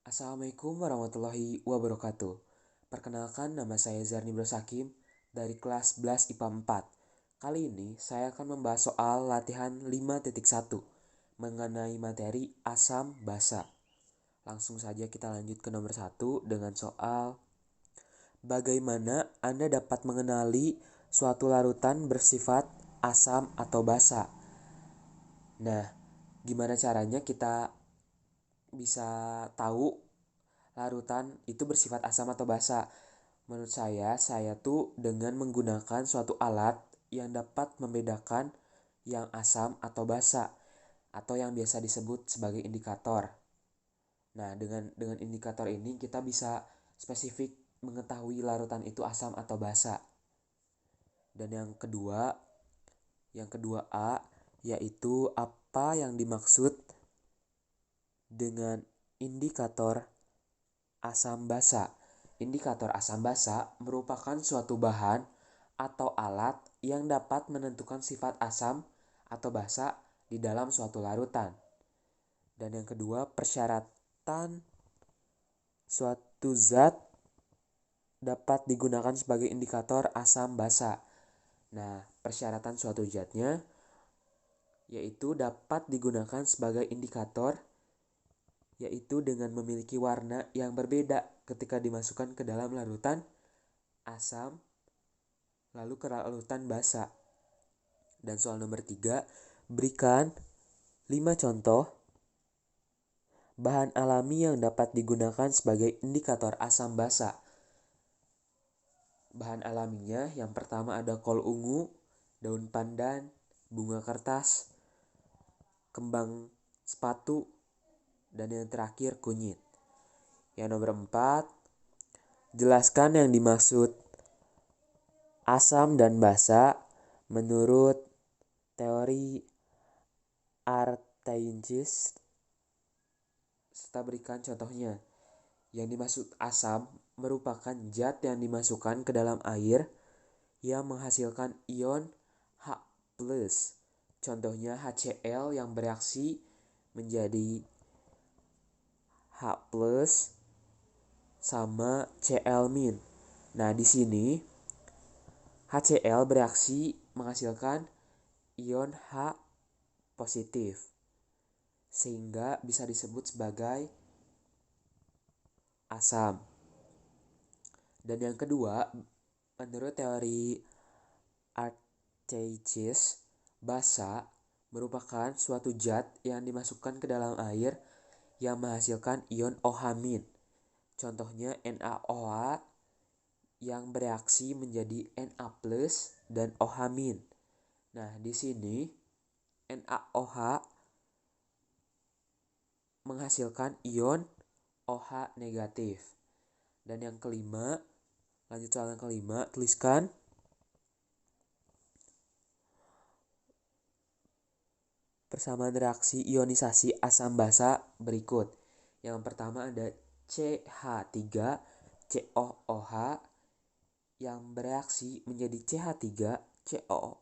Assalamualaikum warahmatullahi wabarakatuh. Perkenalkan, nama saya Zarni Brosakim dari kelas 11 IPA 4. Kali ini saya akan membahas soal latihan 5.1 mengenai materi asam basa. Langsung saja kita lanjut ke nomor 1 dengan soal bagaimana Anda dapat mengenali suatu larutan bersifat asam atau basa. Nah, gimana caranya kita bisa tahu larutan itu bersifat asam atau basa? Menurut saya tuh dengan menggunakan suatu alat yang dapat membedakan yang asam atau basa atau yang biasa disebut sebagai indikator. Nah, dengan indikator ini kita bisa spesifik mengetahui larutan itu asam atau basa. Dan yang kedua A, yaitu apa yang dimaksud dengan indikator asam basa. Indikator asam basa merupakan suatu bahan atau alat yang dapat menentukan sifat asam atau basa di dalam suatu larutan. Dan yang kedua, persyaratan suatu zat dapat digunakan sebagai indikator asam basa. Nah, persyaratan suatu zatnya yaitu dapat digunakan sebagai indikator yaitu dengan memiliki warna yang berbeda ketika dimasukkan ke dalam larutan asam lalu ke larutan basa. Dan soal nomor 3, berikan 5 contoh bahan alami yang dapat digunakan sebagai indikator asam basa. Bahan alaminya yang pertama ada kol ungu, daun pandan, bunga kertas, kembang sepatu, dan yang terakhir kunyit. Yang nomor 4, jelaskan yang dimaksud asam dan basa menurut teori Arrhenius serta berikan contohnya. Yang dimaksud asam merupakan zat yang dimasukkan ke dalam air yang menghasilkan ion H+. Contohnya HCl yang bereaksi menjadi H+ sama Cl-. Nah, di sini HCl bereaksi menghasilkan ion H positif sehingga bisa disebut sebagai asam. Dan yang kedua, menurut teori Arrhenius, basa merupakan suatu zat yang dimasukkan ke dalam air yang menghasilkan ion OH-. Contohnya NaOH yang bereaksi menjadi Na+ dan OH-. Nah, di sini NaOH menghasilkan ion OH negatif. Dan yang kelima, lanjut soal yang kelima, tuliskan persamaan reaksi ionisasi asam basa berikut. Yang pertama ada CH3 COOH yang bereaksi menjadi CH3 COO-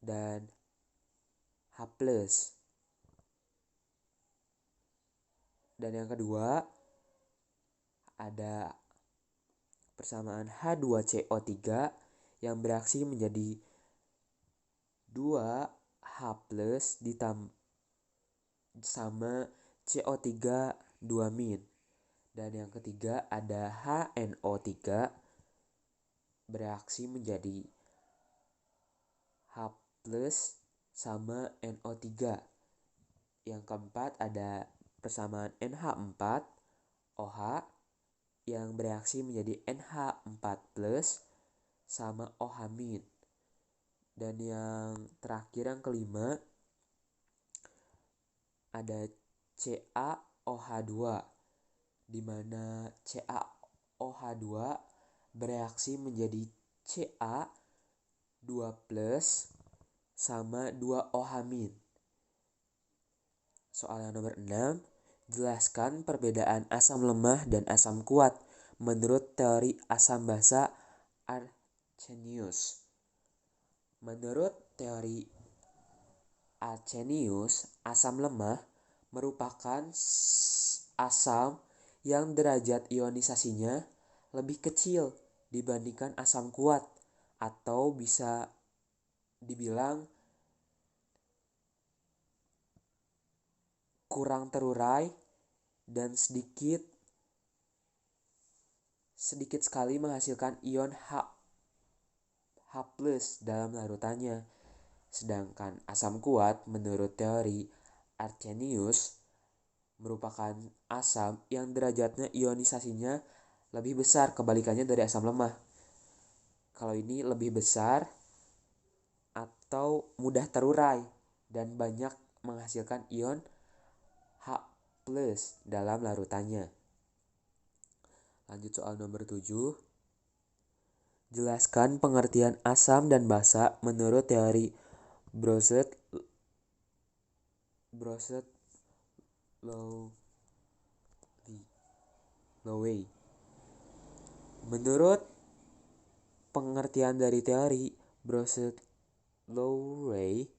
dan H+. Dan yang kedua ada persamaan H2CO3 yang bereaksi menjadi 2H+ ditambah sama CO3 2-. Dan yang ketiga ada HNO3 bereaksi menjadi H+ sama NO3. Yang keempat ada persamaan NH4 OH yang bereaksi menjadi NH4+ sama OH-. Dan yang terakhir yang kelima ada CaOH2 di mana CaOH2 bereaksi menjadi Ca2+ sama 2OH-. Soal yang nomor 6, jelaskan perbedaan asam lemah dan asam kuat menurut teori asam basa Arrhenius. Menurut teori Arrhenius, asam lemah merupakan asam yang derajat ionisasinya lebih kecil dibandingkan asam kuat, atau bisa dibilang kurang terurai dan sedikit sekali menghasilkan ion H+ dalam larutannya. Sedangkan asam kuat menurut teori Arrhenius merupakan asam yang derajatnya ionisasinya lebih besar, kebalikannya dari asam lemah. Kalau ini lebih besar atau mudah terurai dan banyak menghasilkan ion H+ dalam larutannya. Lanjut soal nomor 7. Jelaskan pengertian asam dan basa menurut teori Brozet-Lowey. Menurut pengertian dari teori Brozet-Lowey,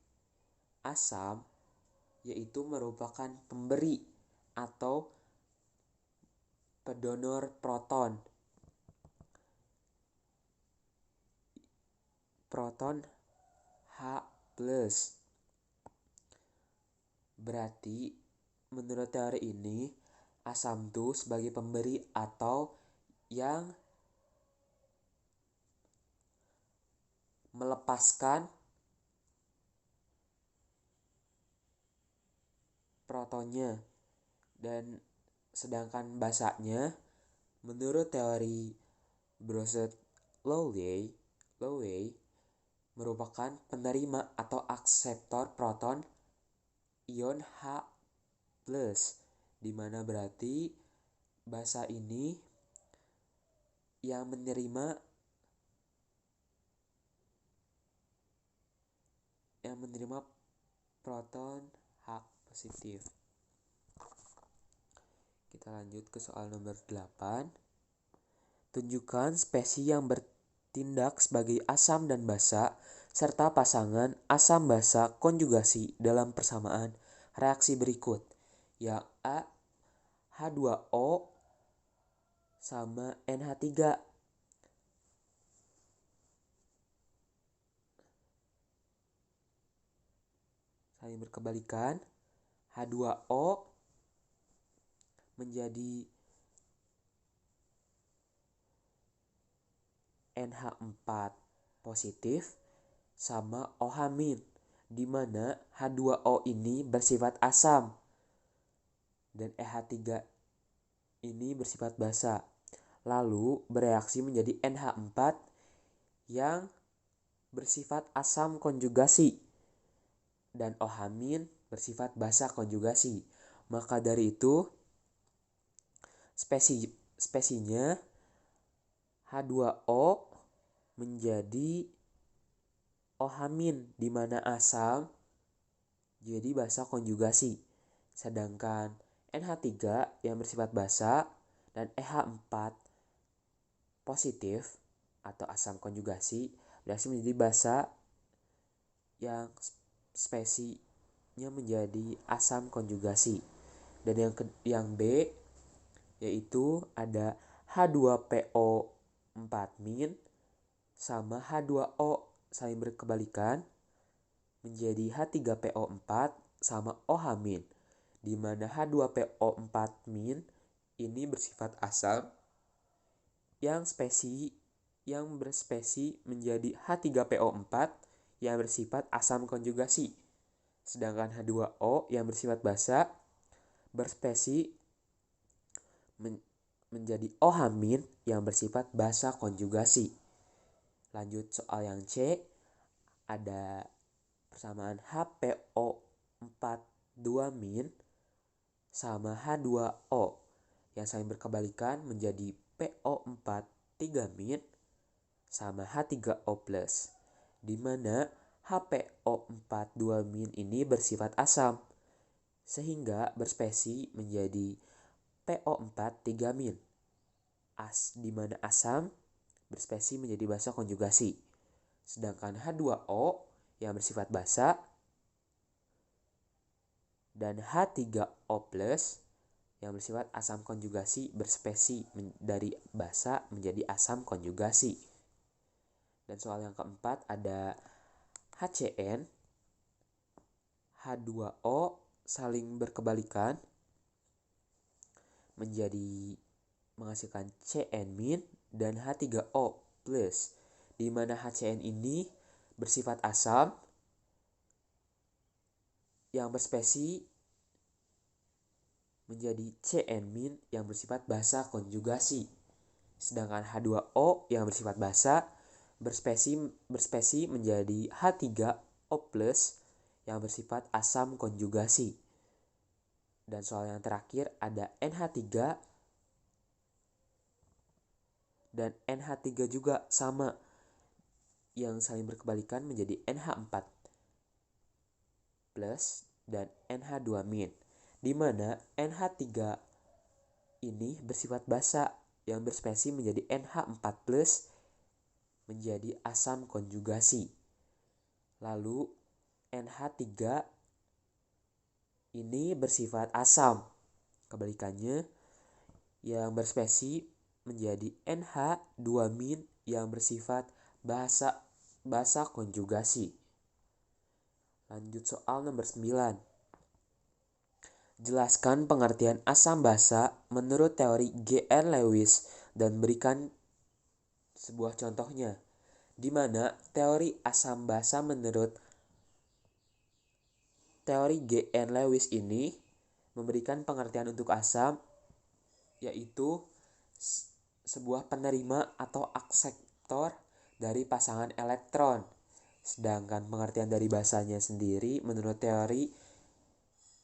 asam yaitu merupakan pemberi atau pendonor proton H+. Berarti menurut teori ini asam itu sebagai pemberi atau yang melepaskan protonnya, dan sedangkan basanya menurut teori Brozet-Lowey merupakan penerima atau akseptor proton ion H+, di mana berarti basa ini yang menerima proton H+. Kita lanjut ke soal nomor 8. Tunjukkan spesies yang bertindak sebagai asam dan basa serta pasangan asam-basa konjugasi dalam persamaan reaksi berikut. Yang A, H2O sama NH3. Saling berkebalikan, H2O menjadi NH4 positif sama OH-, di mana H2O ini bersifat asam dan NH3 ini bersifat basa. Lalu bereaksi menjadi NH4 yang bersifat asam konjugasi dan OH- bersifat basa konjugasi. Maka dari itu spesinya H2O menjadi OH- di mana asam jadi basa konjugasi. Sedangkan NH3 yang bersifat basa dan EH4 positif atau asam konjugasi bereaksi menjadi basa yang spesinya menjadi asam konjugasi. Dan yang B yaitu ada H2PO4- sama H2O saling berkebalikan menjadi H3PO4 sama OH-, di mana H2PO4- ini bersifat asam yang berspesi menjadi H3PO4 yang bersifat asam konjugasi. Sedangkan H2O yang bersifat basa berspesi menjadi OH- yang bersifat basa konjugasi. Lanjut soal yang C, ada persamaan HPO4 2- sama H2O yang saling berkebalikan menjadi PO4 3- sama H3O+, di mana HPO4 2- ini bersifat asam sehingga berspesi menjadi PO4 3-, di mana asam berspesi menjadi basa konjugasi. Sedangkan H2O yang bersifat basa dan H3O+ yang bersifat asam konjugasi berspesi dari basa menjadi asam konjugasi. Dan soal yang keempat ada HCN, H2O saling berkebalikan menjadi menghasilkan CN- dan H3O+, di mana HCN ini bersifat asam yang berspesi menjadi CN- yang bersifat basa konjugasi. Sedangkan H2O yang bersifat basa berspesi menjadi H3O+ yang bersifat asam konjugasi. Dan soal yang terakhir ada NH3 dan NH3 juga sama yang saling berkebalikan menjadi NH4+ dan NH2-, di mana NH3 ini bersifat basa yang berspesi menjadi NH4+ menjadi asam konjugasi. Lalu NH3 ini bersifat asam. Kebalikannya yang berspesi menjadi NH2- yang bersifat basa konjugasi. Lanjut soal nomor 9. Jelaskan pengertian asam basa menurut teori G.N. Lewis dan berikan sebuah contohnya, di mana teori asam basa menurut teori G.N. Lewis ini memberikan pengertian untuk asam, yaitu sebuah penerima atau akseptor dari pasangan elektron. Sedangkan pengertian dari basanya sendiri menurut teori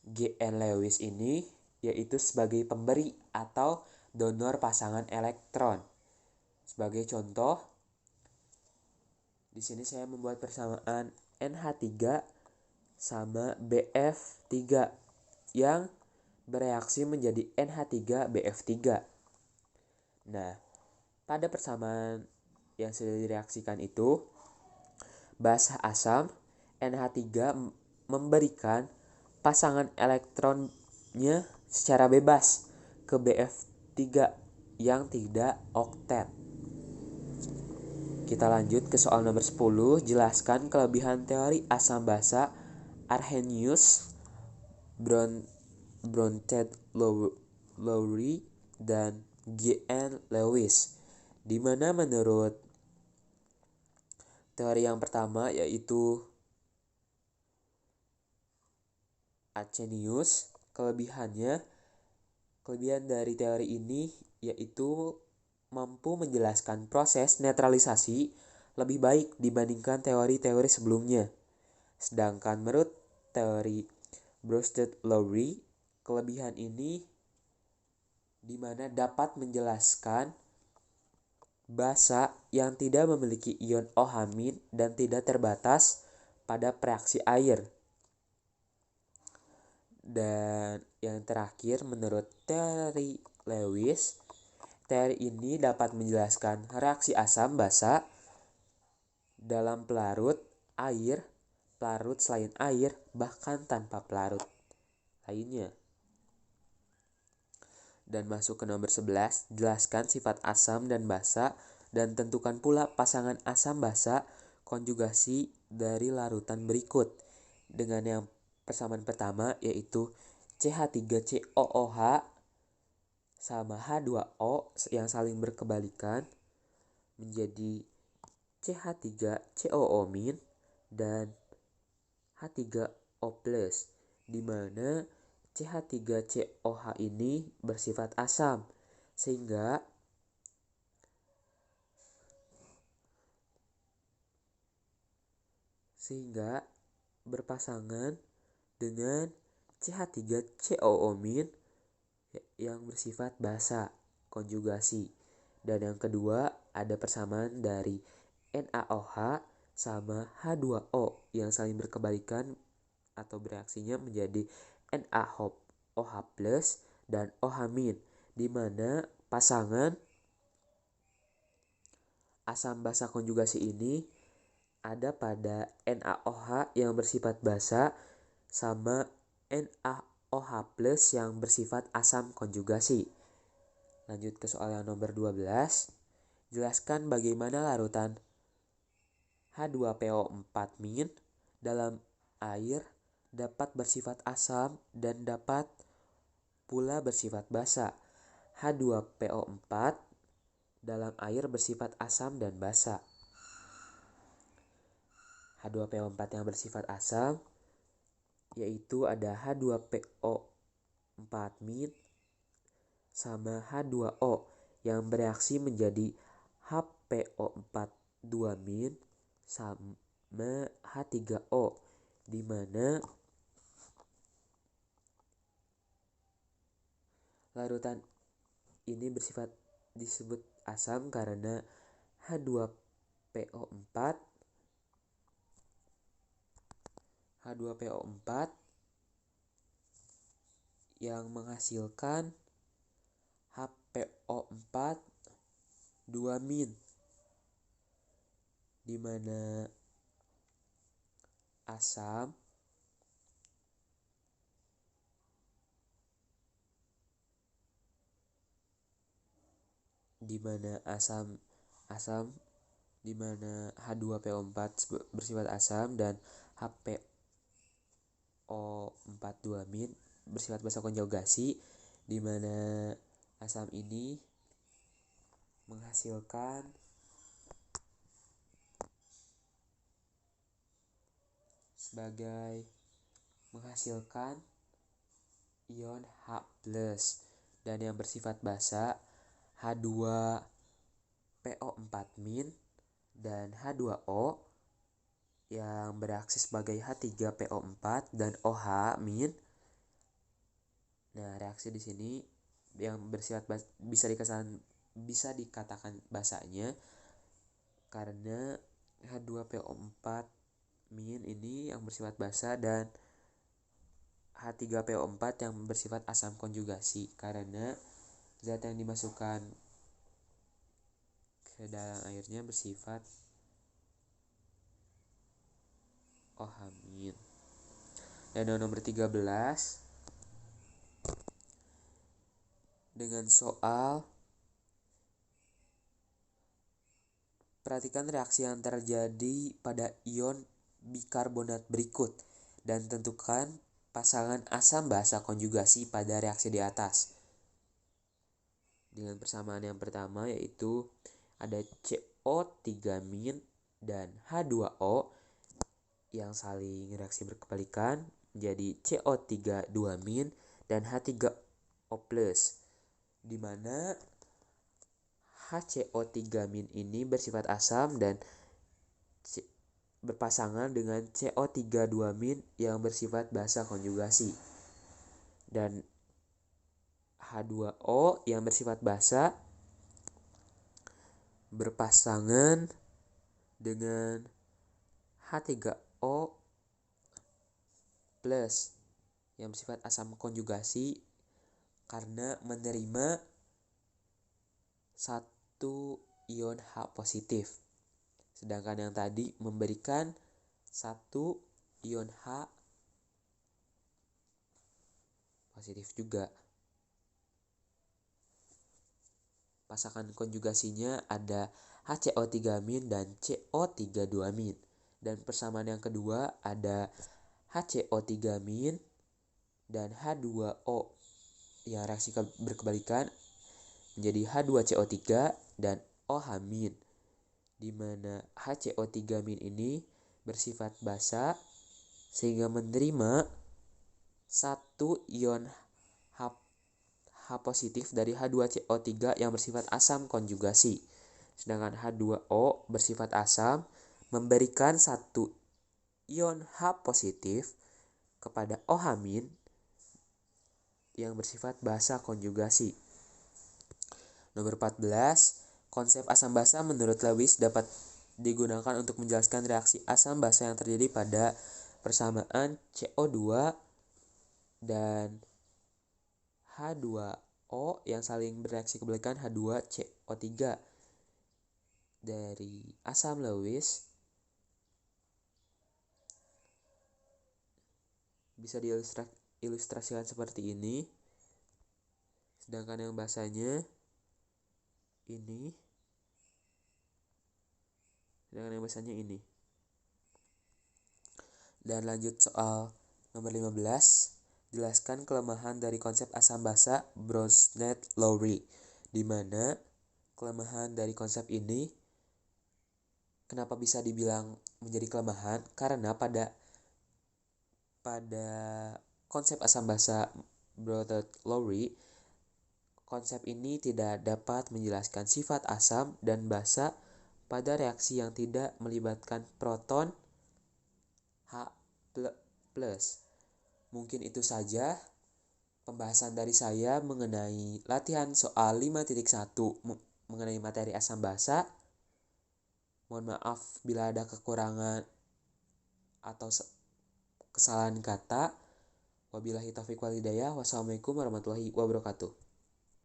G.N. Lewis ini yaitu sebagai pemberi atau donor pasangan elektron. Sebagai contoh, di sini saya membuat persamaan NH3 sama BF3 yang bereaksi menjadi NH3BF3. Nah, pada persamaan yang sudah direaksikan itu, basa asam NH3 memberikan pasangan elektronnya secara bebas ke BF3 yang tidak oktet. Kita lanjut ke soal nomor 10. Jelaskan kelebihan teori asam basa Arrhenius, Brønted-Lowry, dan G.N. Lewis, di mana menurut teori yang pertama yaitu Arrhenius, kelebihan dari teori ini yaitu mampu menjelaskan proses netralisasi lebih baik dibandingkan teori-teori sebelumnya. Sedangkan menurut teori Brøsted-Lowry, kelebihan ini di mana dapat menjelaskan basa yang tidak memiliki ion OH- dan tidak terbatas pada reaksi air. Dan yang terakhir, menurut teori Lewis, teori ini dapat menjelaskan reaksi asam basa dalam pelarut air, pelarut selain air, bahkan tanpa pelarut lainnya. Dan masuk ke nomor 11, jelaskan sifat asam dan basa dan tentukan pula pasangan asam basa konjugasi dari larutan berikut. Dengan yang persamaan pertama yaitu CH3COOH sama H2O yang saling berkebalikan menjadi CH3COO- dan H3O+, di mana CH3COH ini bersifat asam sehingga berpasangan dengan CH3COO- yang bersifat basa konjugasi. Dan yang kedua ada persamaan dari NaOH sama H2O yang saling berkebalikan atau bereaksinya menjadi NaOH+ dan OH-, di mana pasangan asam basa konjugasi ini ada pada NaOH yang bersifat basa sama NaOH+ yang bersifat asam konjugasi. Lanjut ke soal yang nomor 12. Jelaskan bagaimana larutan H2PO4- dalam air dapat bersifat asam dan dapat pula bersifat basa. H2PO4 dalam air bersifat asam dan basa. H2PO4 yang bersifat asam yaitu ada H2PO4- sama H2O yang bereaksi menjadi HPO4 2- sama H3O, di mana larutan ini disebut asam karena H2PO4 yang menghasilkan HPO4 2- di mana asam di mana H2PO4 bersifat asam dan HPO4 2- bersifat basa konjugasi, di mana asam ini menghasilkan ion H+ dan yang bersifat basa H2PO4- dan H2O yang bereaksi sebagai H3PO4 dan OH-. Nah, reaksi di sini yang bersifat bisa dikatakan basanya karena H2PO4- ini yang bersifat basa dan H3PO4 yang bersifat asam konjugasi karena zat yang dimasukkan ke dalam airnya bersifat OH-. Dan nomor 13 dengan soal perhatikan reaksi yang terjadi pada ion bikarbonat berikut dan tentukan pasangan asam basa konjugasi pada reaksi di atas. Dengan persamaan yang pertama yaitu ada CO3- dan H2O yang saling reaksi berkebalikan menjadi CO3 2- dan H3O+, di mana HCO3- ini bersifat asam dan berpasangan dengan CO3 2- yang bersifat basa konjugasi. Dan H2O yang bersifat basa berpasangan dengan H3O+ yang bersifat asam konjugasi karena menerima satu ion H+. Sedangkan yang tadi memberikan satu ion H+ juga. Pasangan konjugasinya ada HCO3- dan CO3 2-. Dan persamaan yang kedua ada HCO3- dan H2O yang reaksi berkebalikan menjadi H2CO3 dan OH-, di mana HCO3- ini bersifat basa sehingga menerima satu ion H+ dari H2CO3 yang bersifat asam konjugasi. Sedangkan H2O bersifat asam memberikan satu ion H+ kepada OH- yang bersifat basa konjugasi. Nomor 14, konsep asam basa menurut Lewis dapat digunakan untuk menjelaskan reaksi asam basa yang terjadi pada persamaan CO2 dan H2O yang saling bereaksi kebalikan H2CO3. Dari asam Lewis bisa ilustrasikan seperti ini. Sedangkan yang bahasanya ini. Sedangkan yang bahasanya ini. Dan lanjut soal nomor 15. Jelaskan kelemahan dari konsep asam basa Brownstedt-Lowry, di mana kelemahan dari konsep ini kenapa bisa dibilang menjadi kelemahan? Karena pada konsep asam basa Brownstedt-Lowry, konsep ini tidak dapat menjelaskan sifat asam dan basa pada reaksi yang tidak melibatkan proton H+. Mungkin itu saja pembahasan dari saya mengenai latihan soal 5.1 mengenai materi asam basa. Mohon maaf bila ada kekurangan atau kesalahan kata. Wabillahi taufiq wal hidayah. Wassalamualaikum warahmatullahi wabarakatuh.